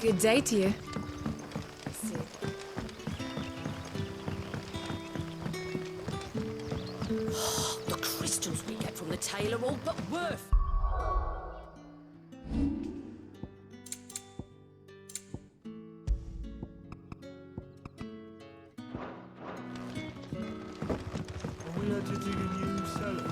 Good day to you. The crystals we get from the tail are all but worth. We're editing a new cellar.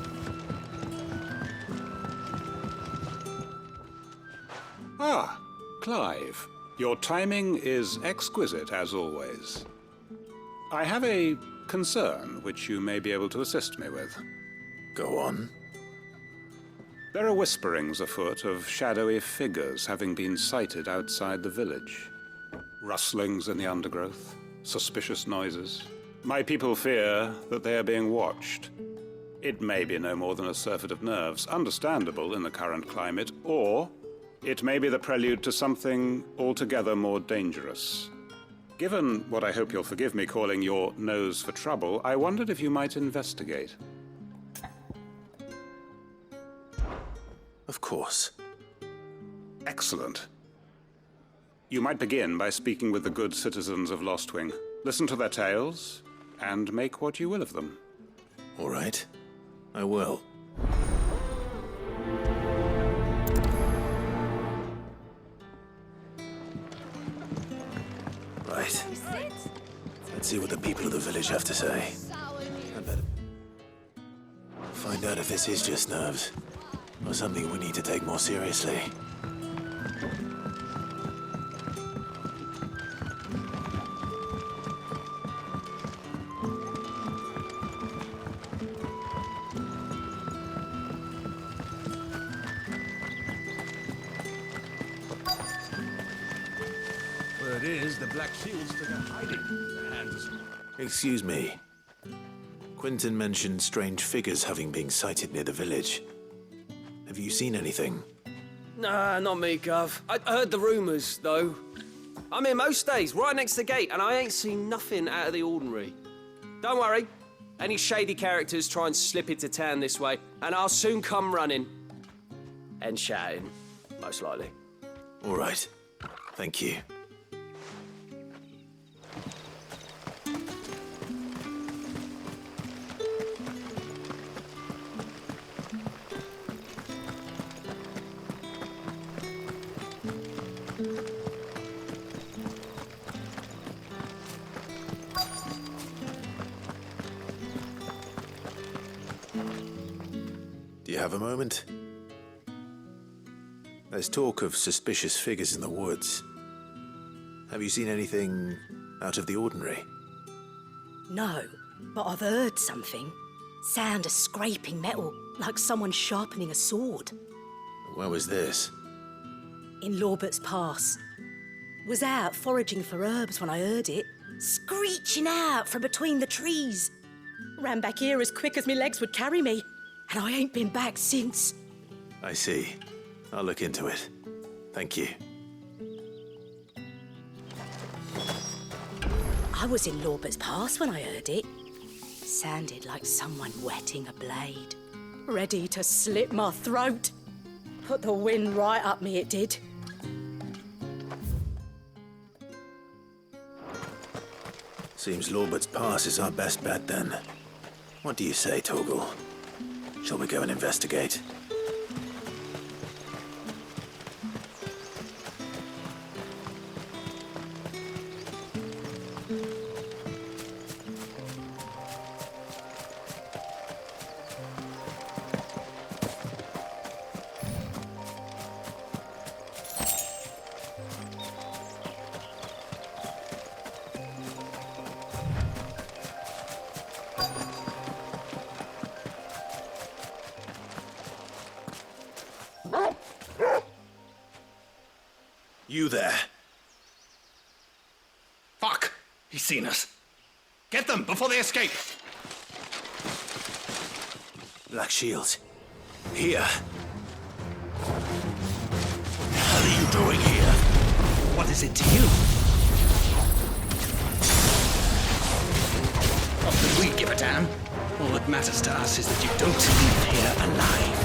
Ah, Clive. Your timing is exquisite, as always. I have a concern which you may be able to assist me with. Go on. There are whisperings afoot of shadowy figures having been sighted outside the village. Rustlings in the undergrowth, suspicious noises. My people fear that they are being watched. It may be no more than a surfeit of nerves, understandable in the current climate, or it may be the prelude to something altogether more dangerous. Given what I hope you'll forgive me calling your nose for trouble, I wondered if you might investigate. Of course. Excellent. You might begin by speaking with the good citizens of Lostwing. Listen to their tales, and make what you will of them. All right. I will. Right. Let's see what the people of the village have to say. I better find out if this is just nerves, or something we need to take more seriously. Word is, the Black Shields took a hiding in the hands of... Excuse me. Quentin mentioned strange figures having been sighted near the village. Have you seen anything? Nah, not me, Gov. I heard the rumours, though. I'm here most days, right next to the gate, and I ain't seen nothing out of the ordinary. Don't worry. Any shady characters try and slip into town this way, and I'll soon come running. And shouting, most likely. All right. Thank you. Do you have a moment? There's talk of suspicious figures in the woods. Have you seen anything out of the ordinary? No, but I've heard something. Sound of scraping metal, like someone sharpening a sword. Where was this? In Lorbert's Pass. Was out foraging for herbs when I heard it, screeching out from between the trees. Ran back here as quick as my legs would carry me, and I ain't been back since. I see. I'll look into it. Thank you. I was in Lorbert's Pass when I heard it. Sounded like someone whetting a blade. Ready to slit my throat. Put the wind right up me, it did. Seems Lorbert's Pass is our best bet then. What do you say, Torgal? Shall we go and investigate? You there? Fuck! He's seen us. Get them before they escape! Black Shields. Here. What the hell are you doing here? What is it to you? Not that we give a damn. All that matters to us is that you don't leave here alive.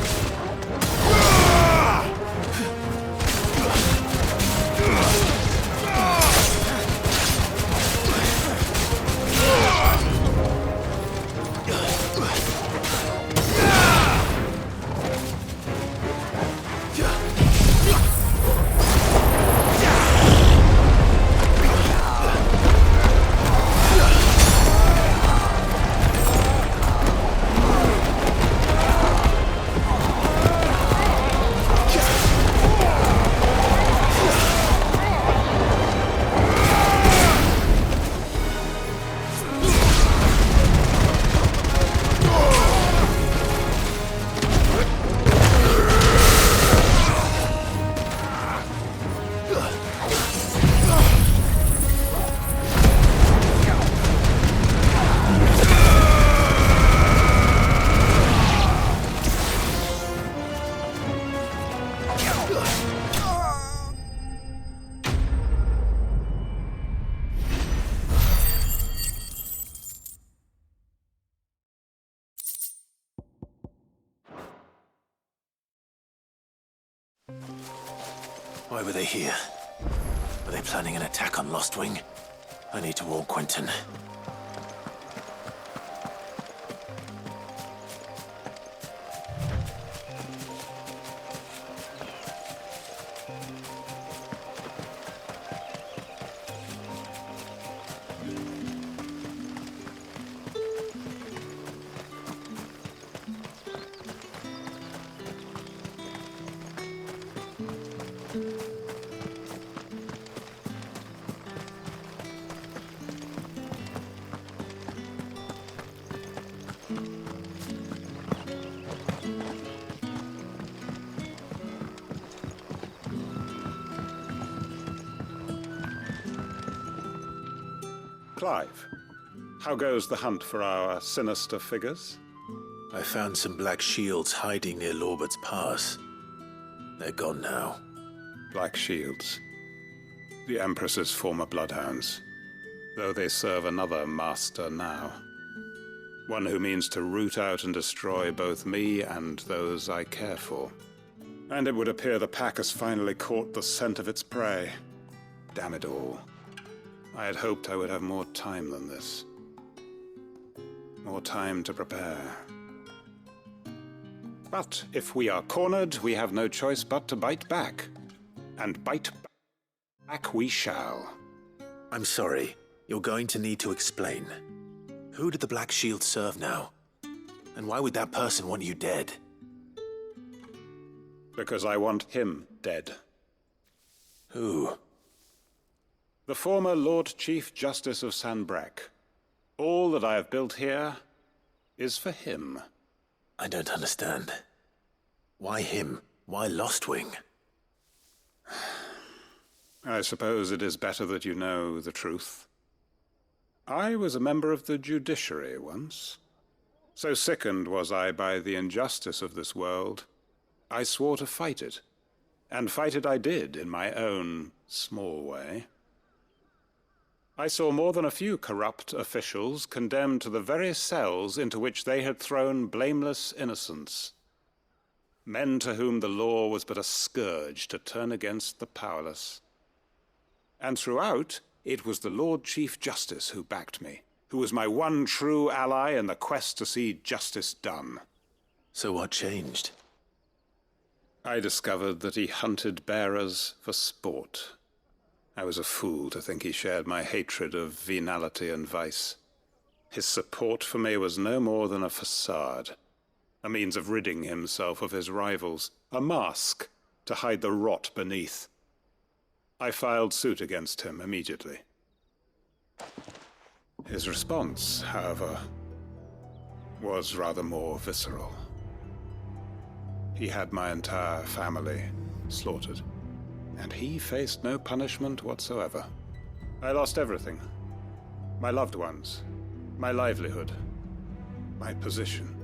Why were they here? Were they planning an attack on Lostwing? I need to warn Quentin. Clive, how goes the hunt for our sinister figures? I found some black shields hiding near Lorbert's Pass. They're gone now. Black Shields. The Empress's former bloodhounds. Though they serve another master now. One who means to root out and destroy both me and those I care for. And it would appear the pack has finally caught the scent of its prey. Damn it all. I had hoped I would have more time than this. More time to prepare. But if we are cornered, we have no choice but to bite back. And bite back we shall. I'm sorry. You're going to need to explain. Who did the Black Shield serve now? And why would that person want you dead? Because I want him dead. Who? The former Lord Chief Justice of Sanbreque. All that I have built here is for him. I don't understand. Why him? Why Lostwing? I suppose it is better that you know the truth. I was a member of the judiciary once. So sickened was I by the injustice of this world, I swore to fight it. And fight it I did in my own small way. I saw more than a few corrupt officials condemned to the very cells into which they had thrown blameless innocents. Men to whom the law was but a scourge to turn against the powerless. And throughout, it was the Lord Chief Justice who backed me, who was my one true ally in the quest to see justice done. So what changed? I discovered that he hunted bearers for sport. I was a fool to think he shared my hatred of venality and vice. His support for me was no more than a facade, a means of ridding himself of his rivals, a mask to hide the rot beneath. I filed suit against him immediately. His response, however, was rather more visceral. He had my entire family slaughtered. And he faced no punishment whatsoever. I lost everything. My loved ones, my livelihood, my position,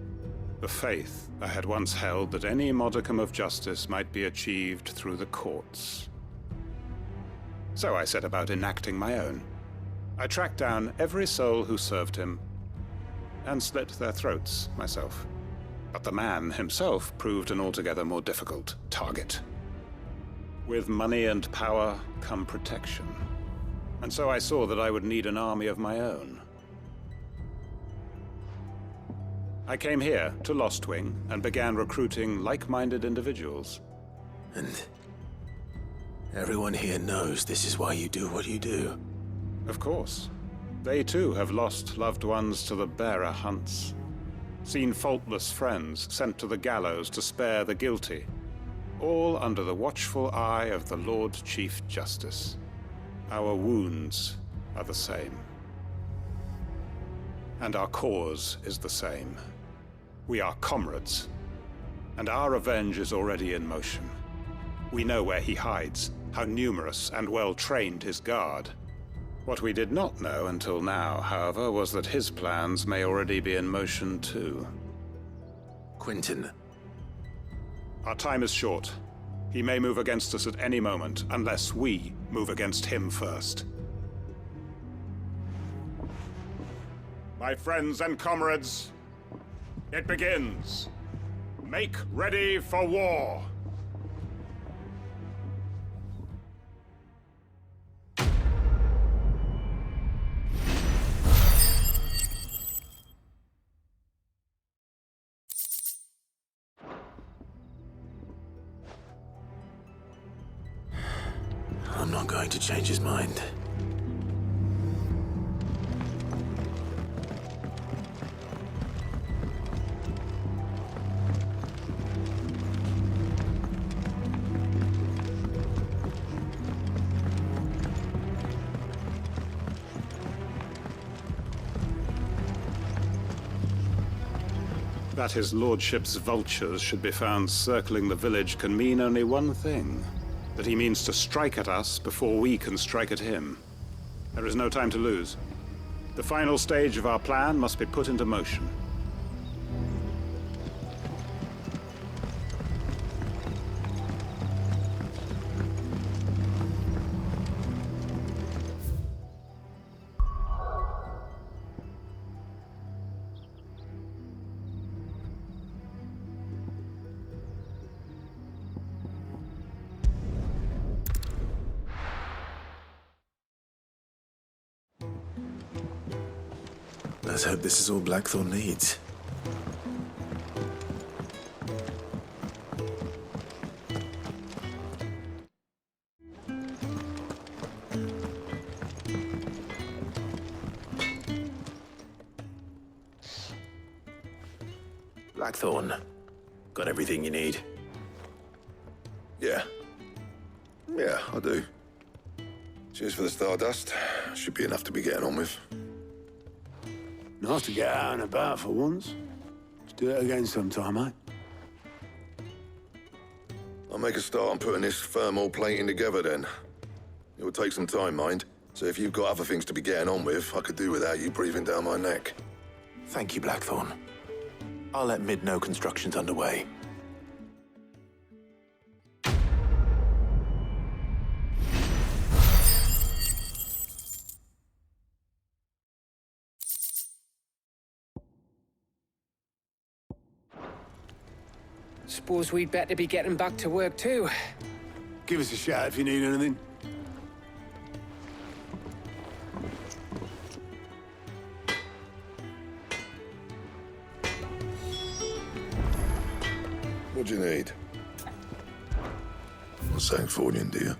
the faith I had once held that any modicum of justice might be achieved through the courts. So I set about enacting my own. I tracked down every soul who served him and slit their throats myself. But the man himself proved an altogether more difficult target. With money and power come protection. And so I saw that I would need an army of my own. I came here to Lostwing and began recruiting like-minded individuals. And everyone here knows this is why you do what you do. Of course. They too have lost loved ones to the bearer hunts. Seen faultless friends sent to the gallows to spare the guilty. All under the watchful eye of the Lord Chief Justice. Our wounds are the same. And our cause is the same. We are comrades, and our revenge is already in motion. We know where he hides, how numerous and well-trained his guard. What we did not know until now, however, was that his plans may already be in motion too. Quentin. Our time is short. He may move against us at any moment, unless we move against him first. My friends and comrades, it begins. Make ready for war. not going to change his mind. That his lordship's vultures should be found circling the village can mean only one thing. That he means to strike at us before we can strike at him. There is no time to lose. The final stage of our plan must be put into motion. Let's hope this is all Blackthorn needs. Blackthorn, got everything you need? Yeah. Yeah, I do. Cheers for the stardust. Should be enough to be getting on with. Nice to get out and about for once. Let's do it again sometime, eh? I'll make a start on putting this thermal plating together then. It will take some time, mind. So if you've got other things to be getting on with, I could do without you breathing down my neck. Thank you, Blackthorn. I'll let Mid know construction's underway. Suppose we'd better be getting back to work too. Give us a shout if you need anything. What do you need? Not saying fortune, do you?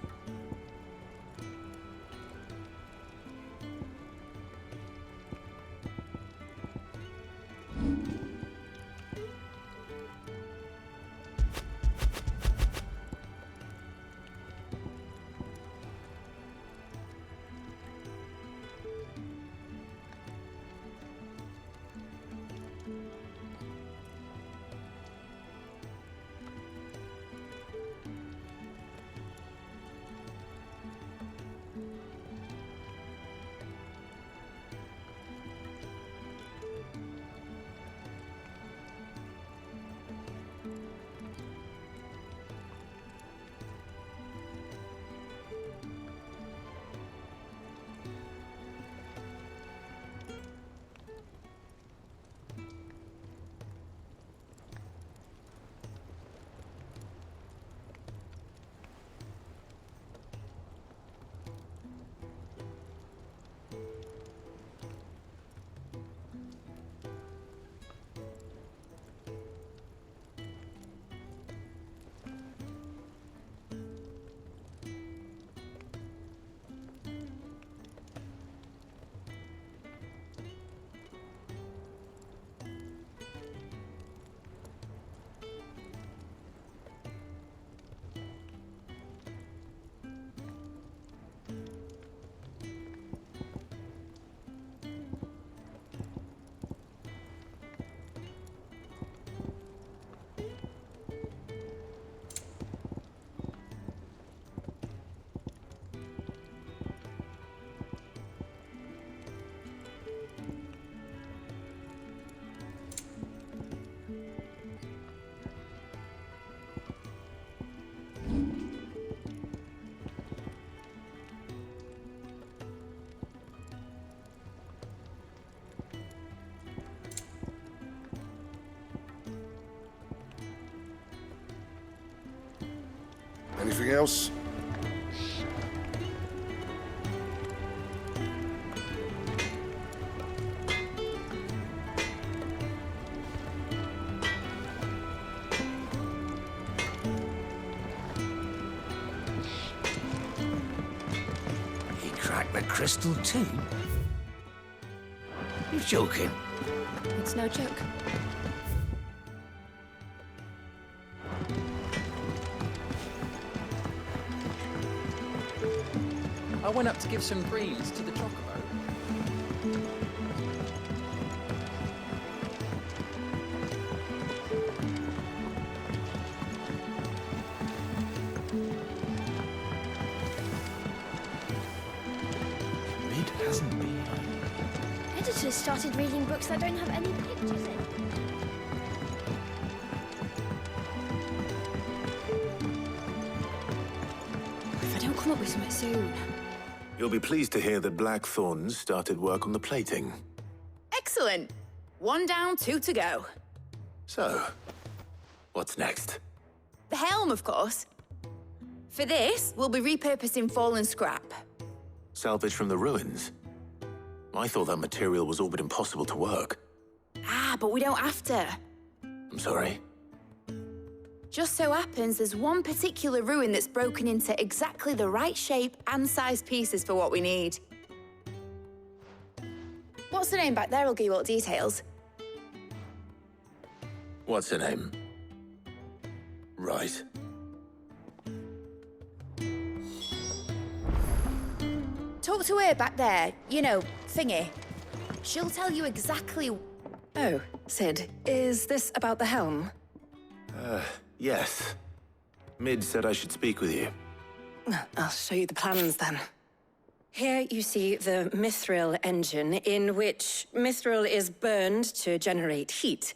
Anything else? the crystal too? You're joking. It's no joke. I went up to give some greens to the chocobo. Mid hasn't been. Editors started reading books that don't have any pictures in. If I don't come up with something soon. You'll be pleased to hear that Blackthorn's started work on the plating. Excellent. 1 down, 2 to go. So, what's next? The helm, of course. For this, we'll be repurposing fallen scrap. Salvage from the ruins? I thought that material was all but impossible to work. Ah, but we don't have to. I'm sorry. Just so happens there's one particular ruin that's broken into exactly the right shape and size pieces for what we need. What's the name back there? I'll give you all the details. What's her name? Right. Talk to her back there. You know, thingy. She'll tell you exactly... Oh, Sid, is this about the helm? Yes. Mid said I should speak with you. I'll show you the plans then. Here you see the mithril engine, in which mithril is burned to generate heat.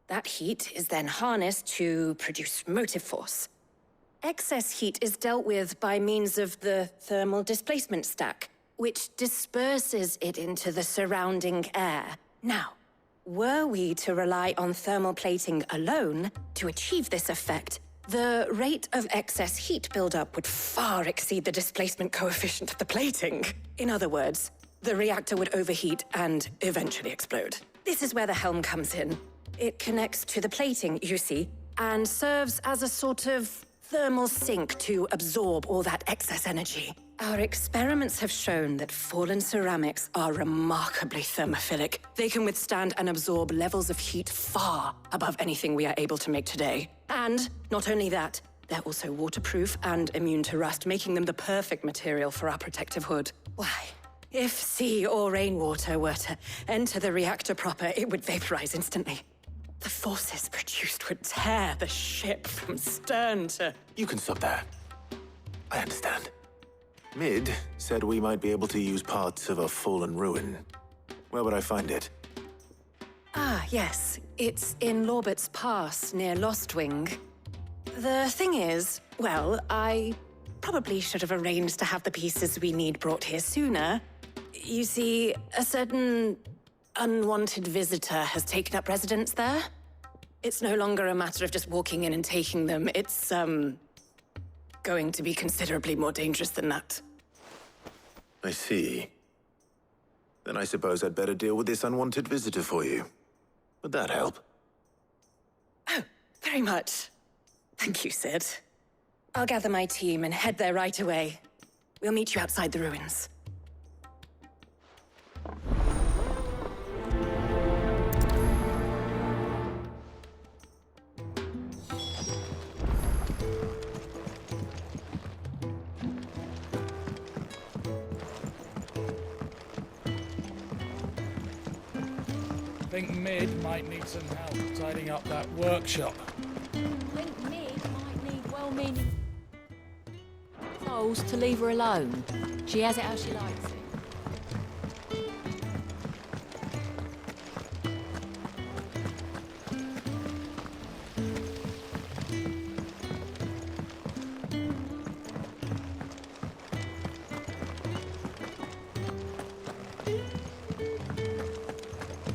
That heat is then harnessed to produce motive force. Excess heat is dealt with by means of the thermal displacement stack, which disperses it into the surrounding air. Now, were we to rely on thermal plating alone to achieve this effect, the rate of excess heat buildup would far exceed the displacement coefficient of the plating. In other words, the reactor would overheat and eventually explode. This is where the helm comes in. It connects to the plating, you see, and serves as a sort of thermal sink to absorb all that excess energy. Our experiments have shown that fallen ceramics are remarkably thermophilic. They can withstand and absorb levels of heat far above anything we are able to make today. And not only that, they're also waterproof and immune to rust, making them the perfect material for our protective hood. Why? If sea or rainwater were to enter the reactor proper, it would vaporize instantly. The forces produced would tear the ship from stern to... You can stop there. I understand. Mid said we might be able to use parts of a fallen ruin. Where would I find it? Ah, yes. It's in Lorbert's Pass, near Lostwing. The thing is, well, I probably should have arranged to have the pieces we need brought here sooner. You see, a certain unwanted visitor has taken up residence there. It's no longer a matter of just walking in and taking them. It's, going to be considerably more dangerous than that. I see. Then I suppose I'd better deal with this unwanted visitor for you. Would that help? Oh, very much. Thank you, Sid. I'll gather my team and head there right away. We'll meet you outside the ruins. I think Mid might need some help tidying up that workshop. I think Mid might need well-meaning souls to leave her alone. She has it how she likes it.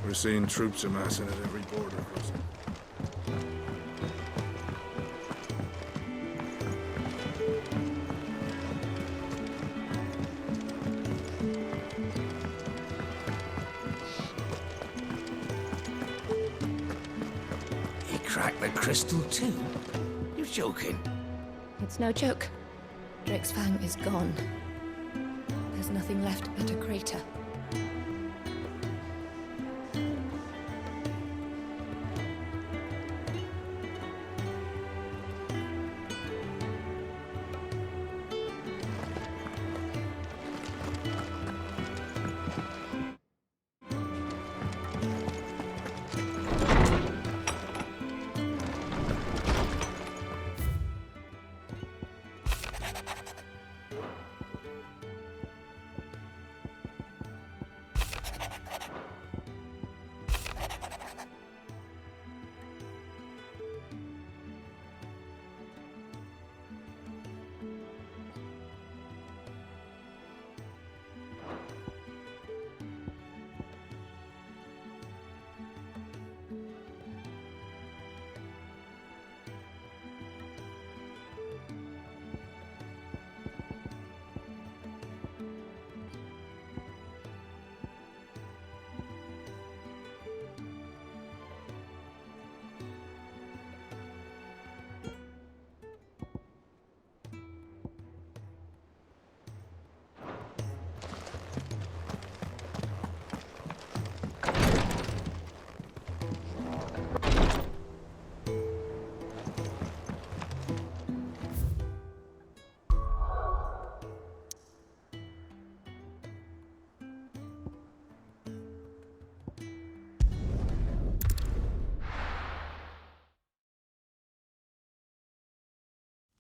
We're seeing troops amassing at every border crossing. He cracked the crystal too? You're joking. It's no joke. Drake's Fang is gone. There's There's nothing left but a crater.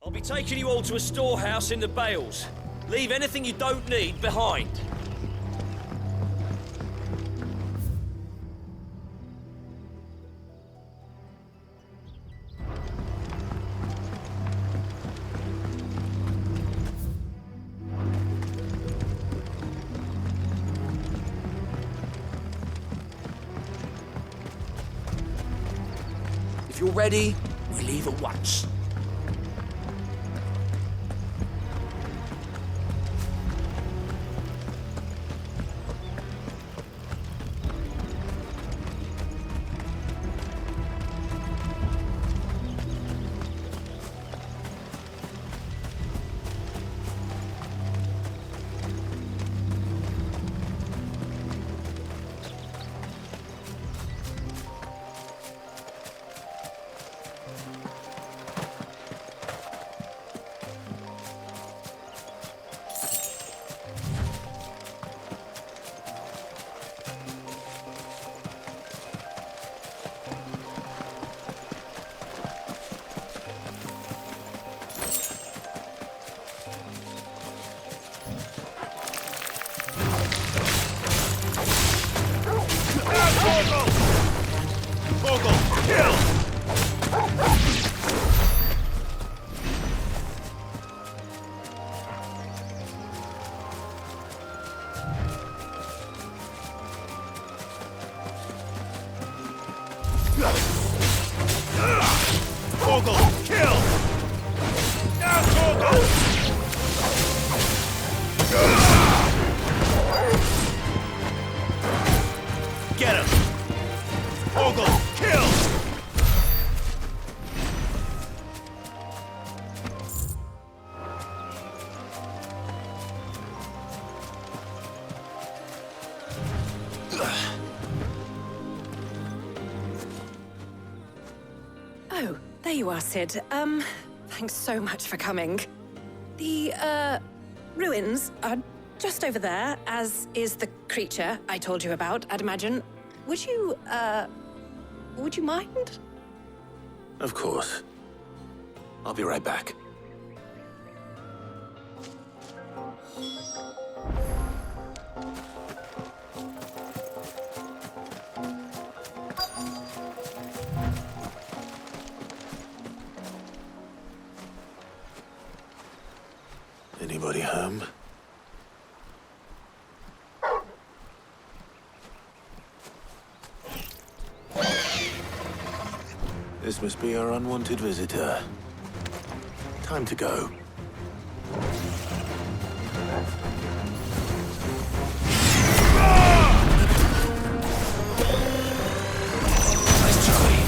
I'll be taking you all to a storehouse in the Bales. Leave anything you don't need behind. If you're ready, we leave at once. Oh, there you are, Sid. Thanks so much for coming. The, ruins are just over there, as is the creature I told you about, I'd imagine. Would you mind? Of course. I'll be right back. Anybody home? This must be our unwanted visitor. Time to go. Nice try.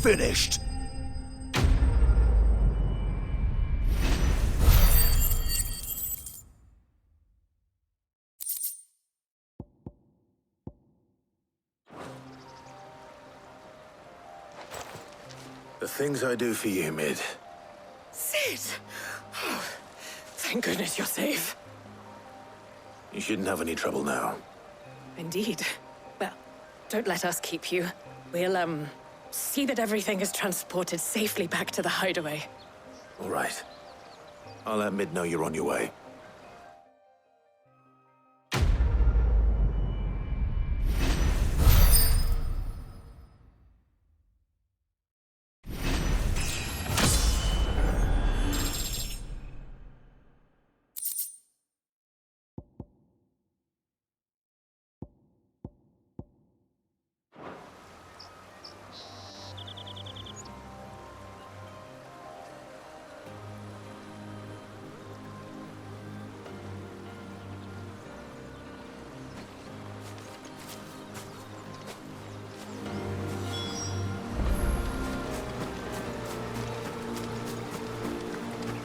finished. The things I do for you, Mid. Sid! Oh, thank goodness you're safe. You shouldn't have any trouble now. Indeed. Well, don't let us keep you. We'll, see that everything is transported safely back to the hideaway. All right. I'll let Mid know you're on your way.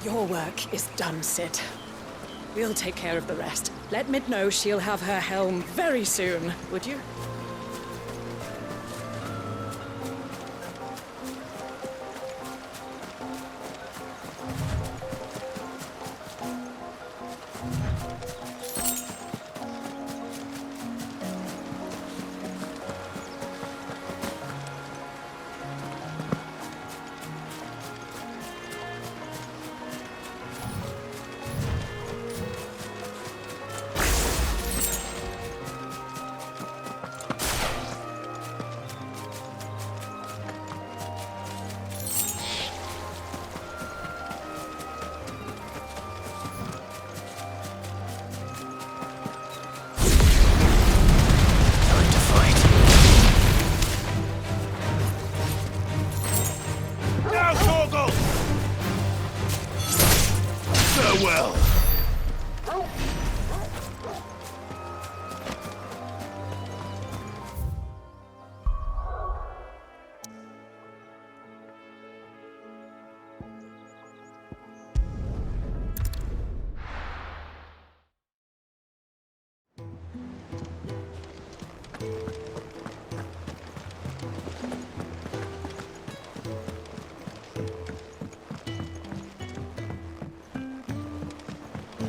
Your work is done, Sid. We'll take care of the rest. Let Mid know she'll have her helm very soon, would you? Farewell!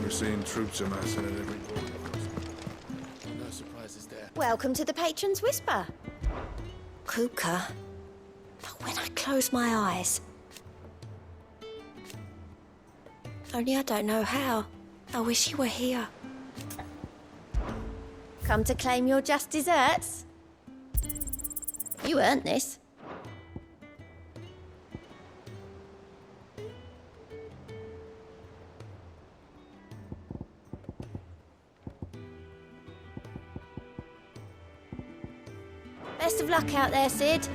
We're seeing troops amassing at every corner. No surprises there. Welcome to the Patron's Whisper. Kuka. But when I close my eyes... Only I don't know how. I wish you were here. Come to claim your just desserts? You earned this. Best of luck out there, Sid.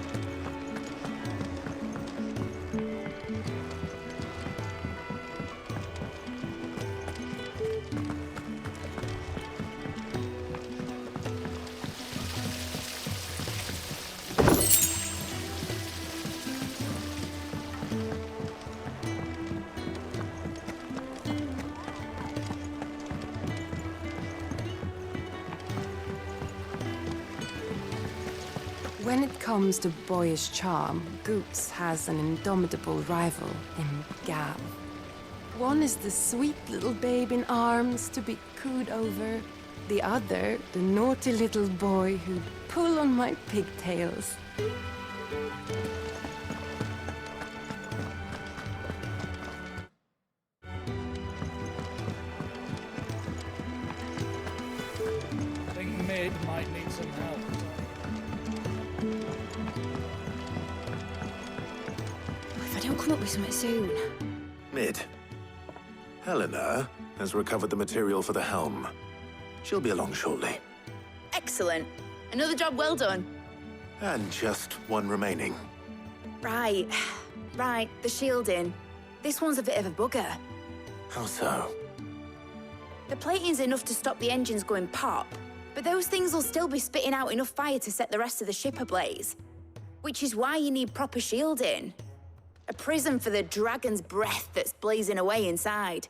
When it comes to boyish charm, Goops has an indomitable rival in Gav. One is the sweet little babe in arms to be cooed over. The other, the naughty little boy who'd pull on my pigtails. I think Mid might need some help. If I don't come up with something soon. Mid. Helena has recovered the material for the helm. She'll be along shortly. Excellent. Another job well done. And just one remaining. Right. Right, the shielding. This one's a bit of a bugger. How so? The plating's enough to stop the engines going pop, but those things will still be spitting out enough fire to set the rest of the ship ablaze. Which is why you need proper shielding. A prison for the dragon's breath that's blazing away inside.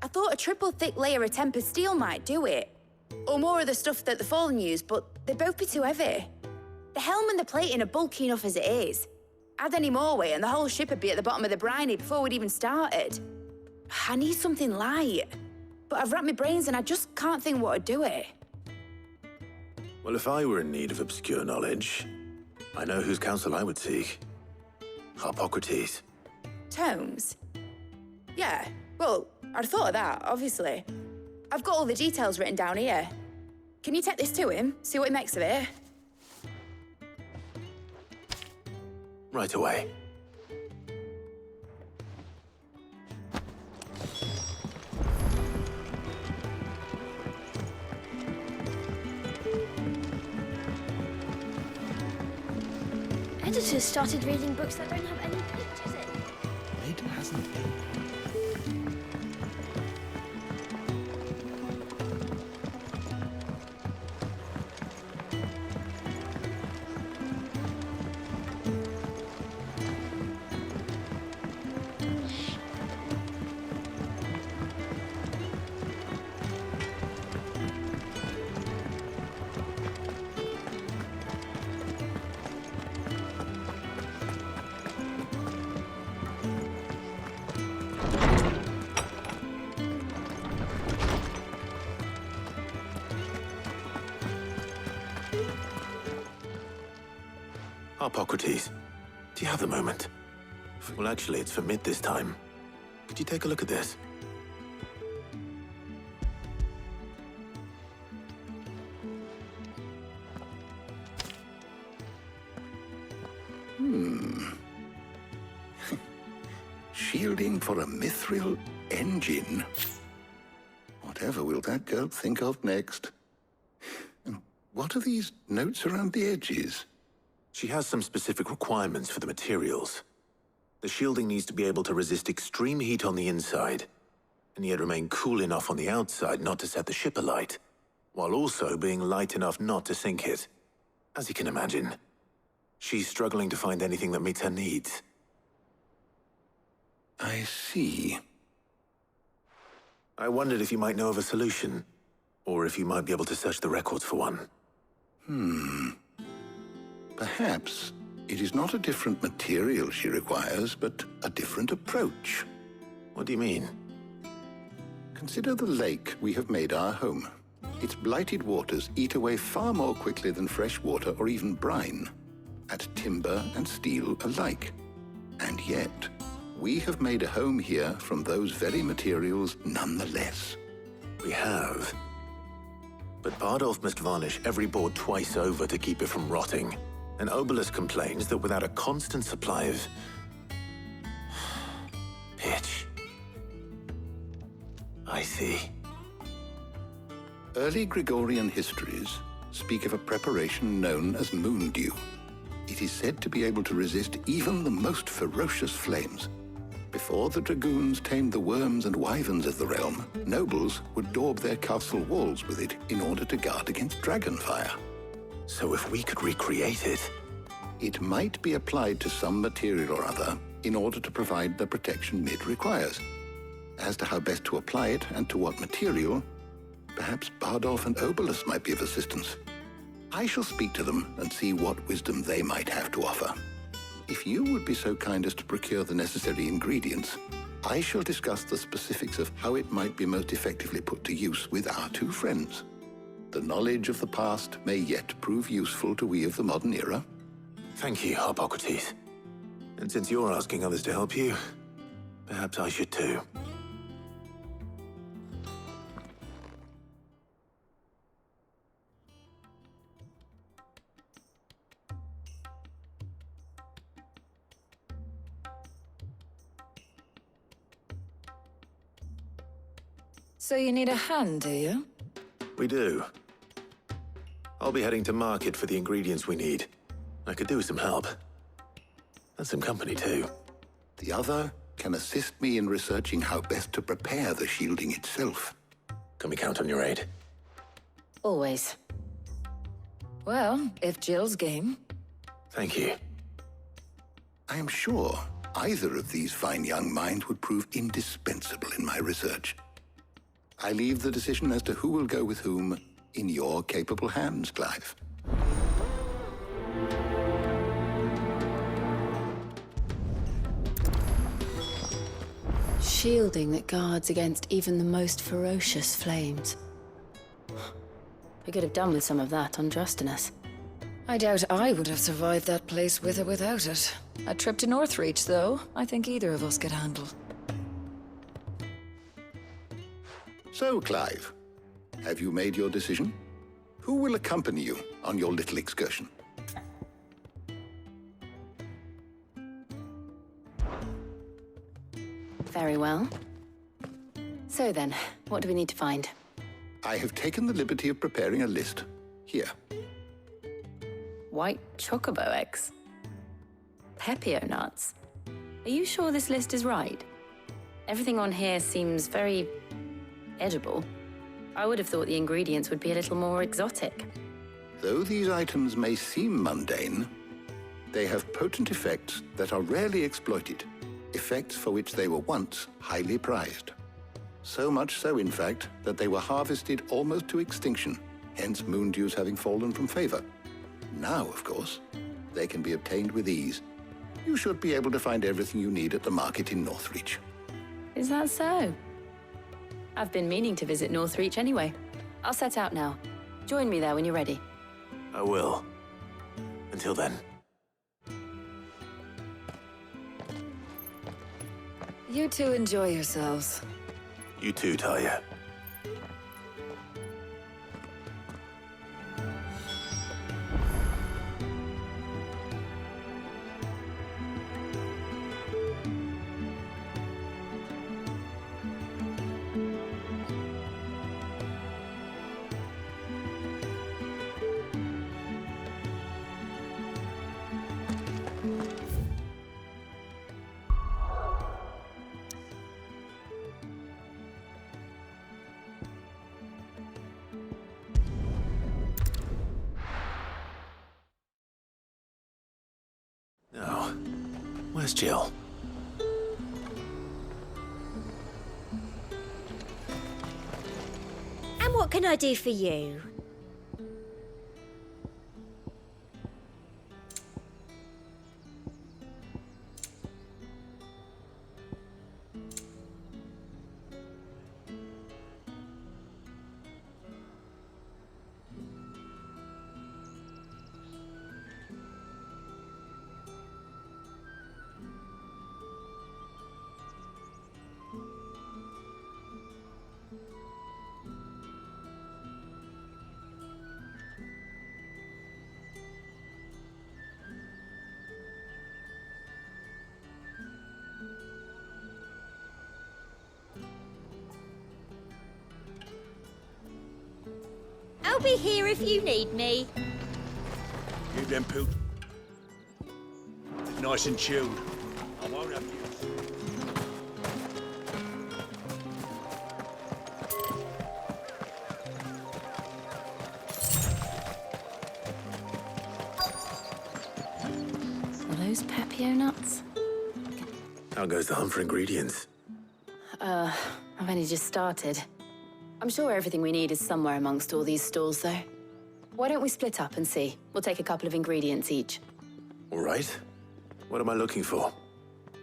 I thought a triple thick layer of tempered steel might do it. Or more of the stuff that the Fallen use, but they'd both be too heavy. The helm and the plating are bulky enough as it is. Add any more weight and the whole ship would be at the bottom of the briny before we'd even started. I need something light. But I've racked my brains and I just can't think what would do it. Well, if I were in need of obscure knowledge, I know whose counsel I would seek. Harpocrates. Tomes? Yeah, well, I'd thought of that, obviously. I've got all the details written down here. Can you take this to him, see what he makes of it? Right away. Editors started reading books that don't have any pictures in. It hasn't been. Harpocrates, do you have a moment? Well, actually, it's for mid this time. Could you take a look at this? Shielding for a mithril engine? Whatever will that girl think of next? And what are these notes around the edges? She has some specific requirements for the materials. The shielding needs to be able to resist extreme heat on the inside, and yet remain cool enough on the outside not to set the ship alight, while also being light enough not to sink it. As you can imagine, she's struggling to find anything that meets her needs. I see. I wondered if you might know of a solution, or if you might be able to search the records for one. Perhaps it is not a different material she requires, but a different approach. What do you mean? Consider the lake we have made our home. Its blighted waters eat away far more quickly than fresh water or even brine, at timber and steel alike. And yet, we have made a home here from those very materials nonetheless. We have. But Bardolph must varnish every board twice over to keep it from rotting. And Obelus complains that without a constant supply of pitch. I see. Early Gregorian histories speak of a preparation known as moon dew. It is said to be able to resist even the most ferocious flames. Before the dragoons tamed the worms and wyverns of the realm, nobles would daub their castle walls with it in order to guard against dragonfire. So if we could recreate it... It might be applied to some material or other in order to provide the protection Mid requires. As to how best to apply it and to what material, perhaps Bardolph and Obelus might be of assistance. I shall speak to them and see what wisdom they might have to offer. If you would be so kind as to procure the necessary ingredients, I shall discuss the specifics of how it might be most effectively put to use with our two friends. The knowledge of the past may yet prove useful to we of the modern era. Thank you, Harpocrates. And since you're asking others to help you, perhaps I should too. So you need a hand, do you? We do. I'll be heading to market for the ingredients we need. I could do with some help. And some company, too. The other can assist me in researching how best to prepare the shielding itself. Can we count on your aid? Always. Well, if Jill's game. Thank you. I am sure either of these fine young minds would prove indispensable in my research. I leave the decision as to who will go with whom in your capable hands, Clive. Shielding that guards against even the most ferocious flames. We could have done with some of that on Drustinus. I doubt I would have survived that place with or without it. A trip to Northreach, though, I think either of us could handle. So, Clive, have you made your decision? Who will accompany you on your little excursion? Very well. So then, what do we need to find? I have taken the liberty of preparing a list. Here. White chocobo eggs. Pepio nuts. Are you sure this list is right? Everything on here seems very edible. I would have thought the ingredients would be a little more exotic. Though these items may seem mundane, they have potent effects that are rarely exploited, effects for which they were once highly prized. So much so, in fact, that they were harvested almost to extinction, hence moon dews having fallen from favor. Now, of course, they can be obtained with ease. You should be able to find everything you need at the market in Northreach. Is that so? I've been meaning to visit Northreach anyway. I'll set out now. Join me there when you're ready. I will. Until then. You two enjoy yourselves. You too, Talia. Now, where's Jill? And what can I do for you? I'll be here if you need me. Keep them poot nice and chilled. I won't have you. Are those Pepio nuts? How goes the hunt for ingredients? I've only just started. I'm sure everything we need is somewhere amongst all these stalls, though. Why don't we split up and see? We'll take a couple of ingredients each. All right. What am I looking for?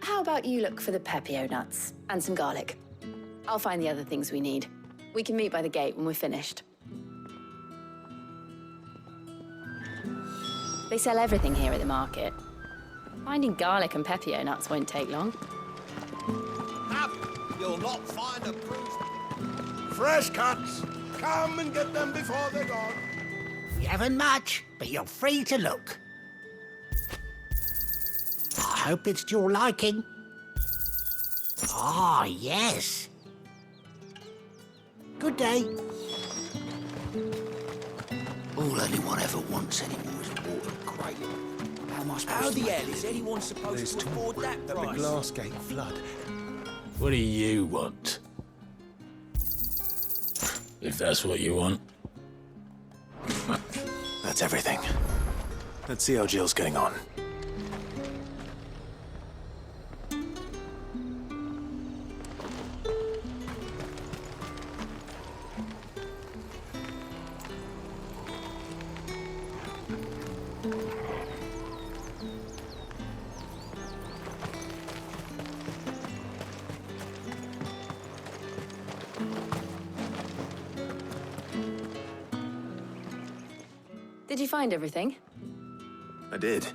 How about you look for the Pepio nuts and some garlic? I'll find the other things we need. We can meet by the gate when we're finished. They sell everything here at the market. Finding garlic and Pepio nuts won't take long. You'll not find a bruise. Fresh cuts. Come and get them before they're gone. We haven't much, but you're free to look. I hope it's to your liking. Ah, yes. Good day. All anyone ever wants anymore is a water crate. How am I supposed How to the make hell a is living? anyone supposed to afford that that price? the glass gate flood. What do you want? If that's what you want. That's everything. Let's see how Jill's getting on. Did you find everything? I did.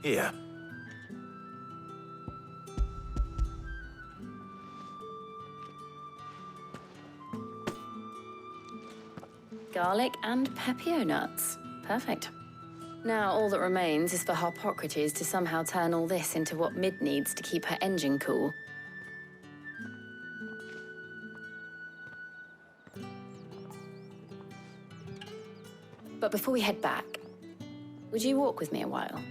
Here. Garlic and pepio nuts. Perfect. Now all that remains is for Harpocrates to somehow turn all this into what Mid needs to keep her engine cool. But before we head back, would you walk with me a while?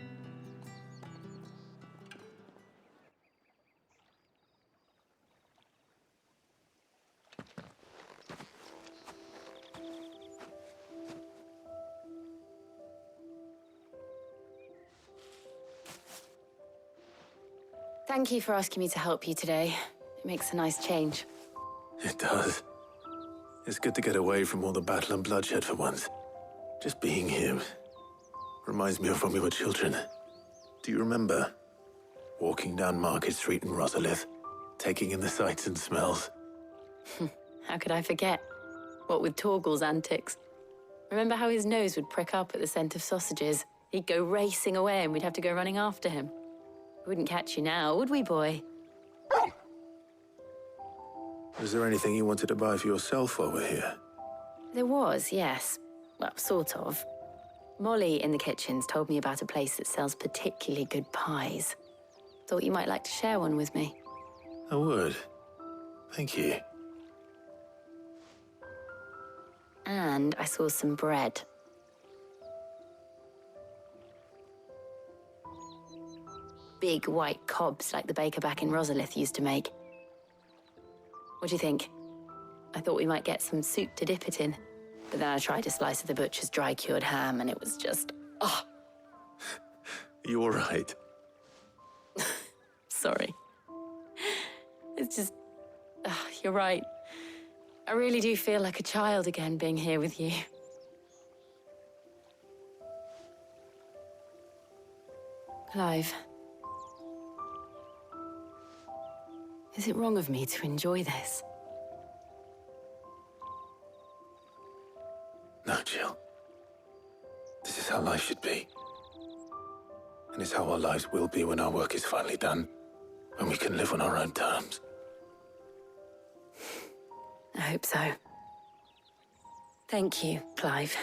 Thank you for asking me to help you today. It makes a nice change. It does. It's good to get away from all the battle and bloodshed for once. Just being here reminds me of when we were children. Do you remember? Walking down Market Street in Rosalith, taking in the sights and smells. How could I forget? What with Torgal's antics. Remember how his nose would prick up at the scent of sausages? He'd go racing away and we'd have to go running after him. We wouldn't catch you now, would we, boy? Was there anything you wanted to buy for yourself while we're here? There was, yes. Well, sort of. Molly in the kitchens told me about a place that sells particularly good pies. Thought you might like to share one with me. I would. Thank you. And I saw some bread. Big white cobs like the baker back in Rosalith used to make. What do you think? I thought we might get some soup to dip it in. But then I tried a slice of the butcher's dry-cured ham and it was just... oh! You all right? Sorry. It's just... you're right. I really do feel like a child again being here with you. Clive. Is it wrong of me to enjoy this? No, Jill. This is how life should be. And it's how our lives will be when our work is finally done. When we can live on our own terms. I hope so. Thank you, Clive.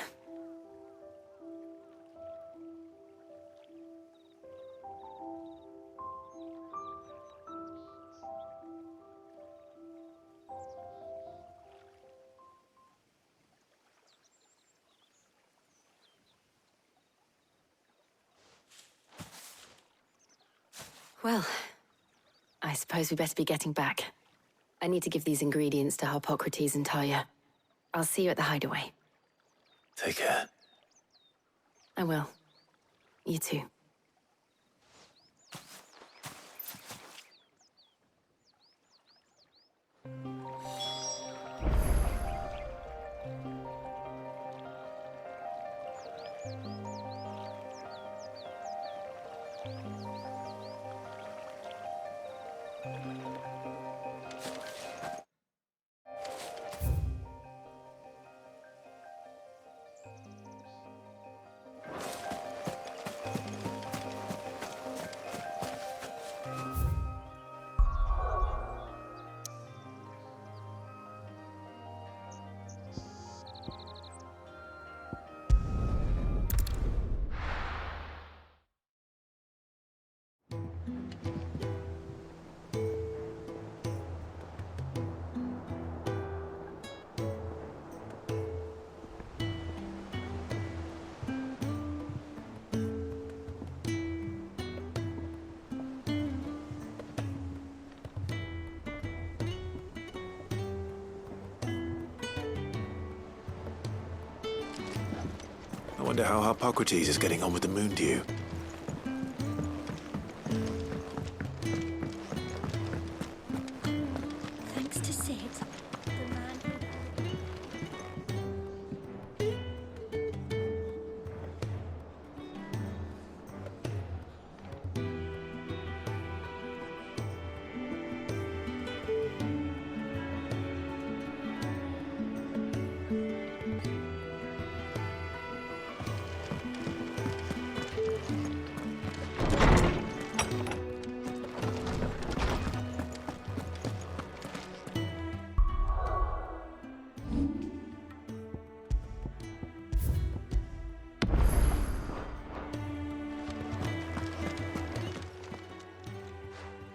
Well, I suppose we better be getting back. I need to give these ingredients to Harpocrates and Talia. I'll see you at the hideaway. Take care. I will. You too. I wonder how Harpocrates is getting on with the moon dew. Thanks to Sid, the man who...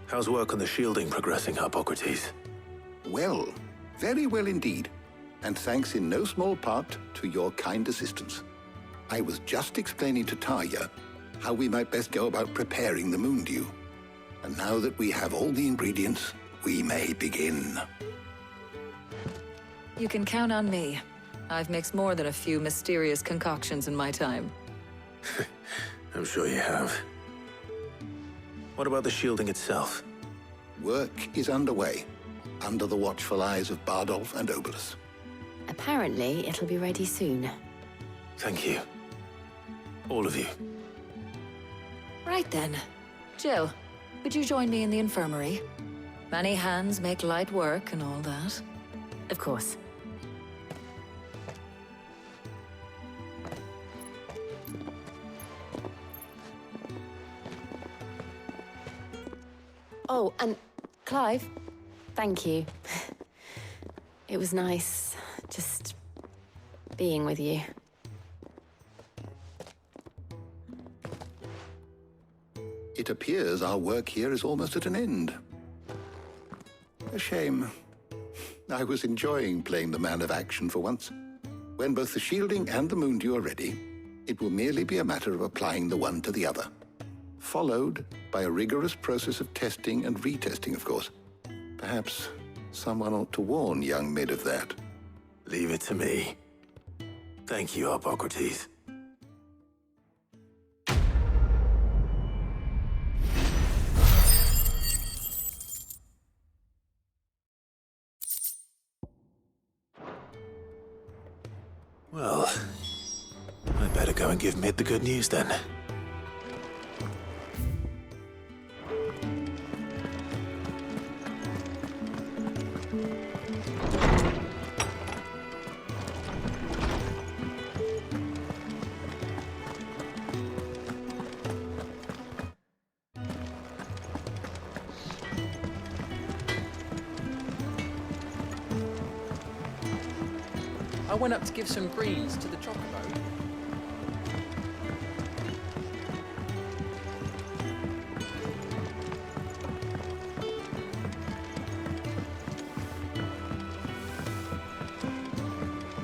How's work on the shielding progressing, Hippocrates? Well, very well indeed. And thanks in no small part to your kind assistance. I was just explaining to Tarja how we might best go about preparing the moon dew. And now that we have all the ingredients, we may begin. You can count on me. I've mixed more than a few mysterious concoctions in my time. I'm sure you have. What about the shielding itself? Work is underway, under the watchful eyes of Bardolph and Obolus. Apparently, it'll be ready soon. Thank you. All of you. Right then. Jill, would you join me in the infirmary? Many hands make light work and all that. Of course. Oh, and Clive, thank you. It was nice just being with you. It appears our work here is almost at an end. A shame. I was enjoying playing the man of action for once. When both the shielding and the moon dew are ready, it will merely be a matter of applying the one to the other. Followed by a rigorous process of testing and retesting, of course. Perhaps someone ought to warn young Mid of that. Leave it to me. Thank you, Hippocrates. Well, I'd better go and give Mid the good news then. I went up to give some greens to the chocobo.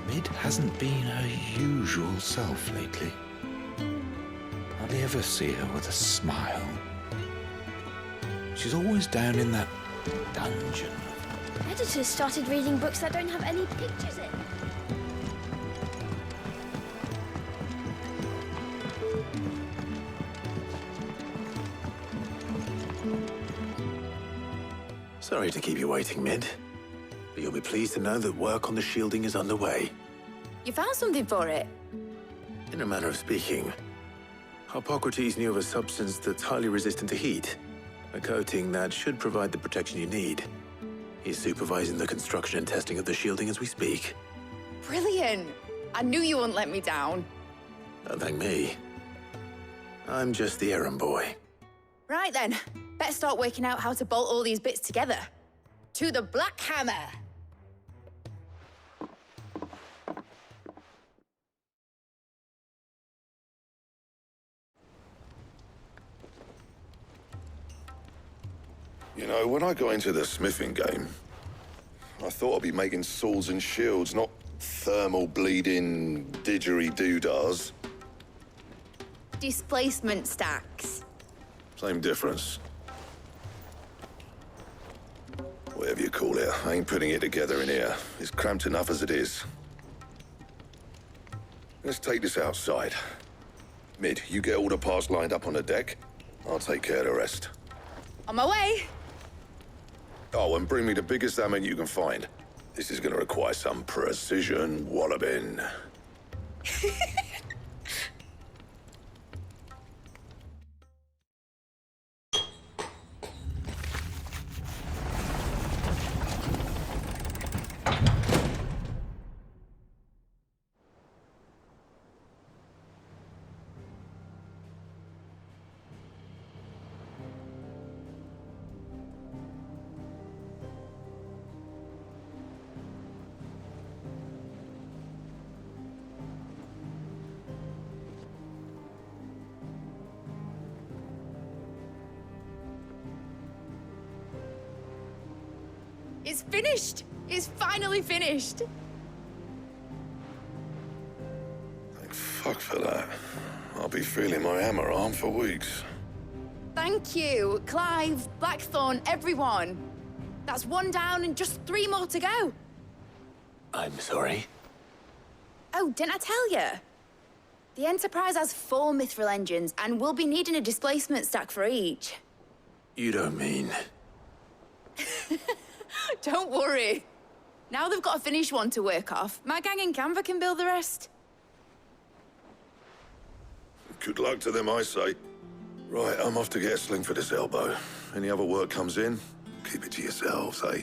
Mid hasn't been her usual self lately. Hardly ever see her with a smile. She's always down in that dungeon. Editors started reading books that don't have any pictures in. Sorry to keep you waiting, Mid. But you'll be pleased to know that work on the shielding is underway. You found something for it? In a manner of speaking, Hippocrates knew of a substance that's highly resistant to heat. A coating that should provide the protection you need. He's supervising the construction and testing of the shielding as we speak. Brilliant! I knew you wouldn't let me down. Don't thank me. I'm just the errand boy. Right then, better start working out how to bolt all these bits together. To the Black Hammer! You know, when I got into the smithing game, I thought I'd be making swords and shields, not thermal bleeding didgeridoo-dahs. Displacement stacks. Same difference. Whatever you call it, I ain't putting it together in here. It's cramped enough as it is. Let's take this outside. Mid, you get all the parts lined up on the deck. I'll take care of the rest. On my way! Oh, and bring me the biggest hammer you can find. This is gonna require some precision walloping. finished! It's finally finished! Thank fuck for that. I'll be feeling my hammer arm for weeks. Thank you, Clive, Blackthorn, everyone. That's one down and just 3 more to go. I'm sorry. Oh, didn't I tell you? The Enterprise has 4 mithril engines, and we'll be needing a displacement stack for each. You don't mean... Don't worry. Now they've got a finished one to work off. My gang in Canva can build the rest. Good luck to them, I say. Right, I'm off to get a sling for this elbow. Any other work comes in, keep it to yourselves, eh?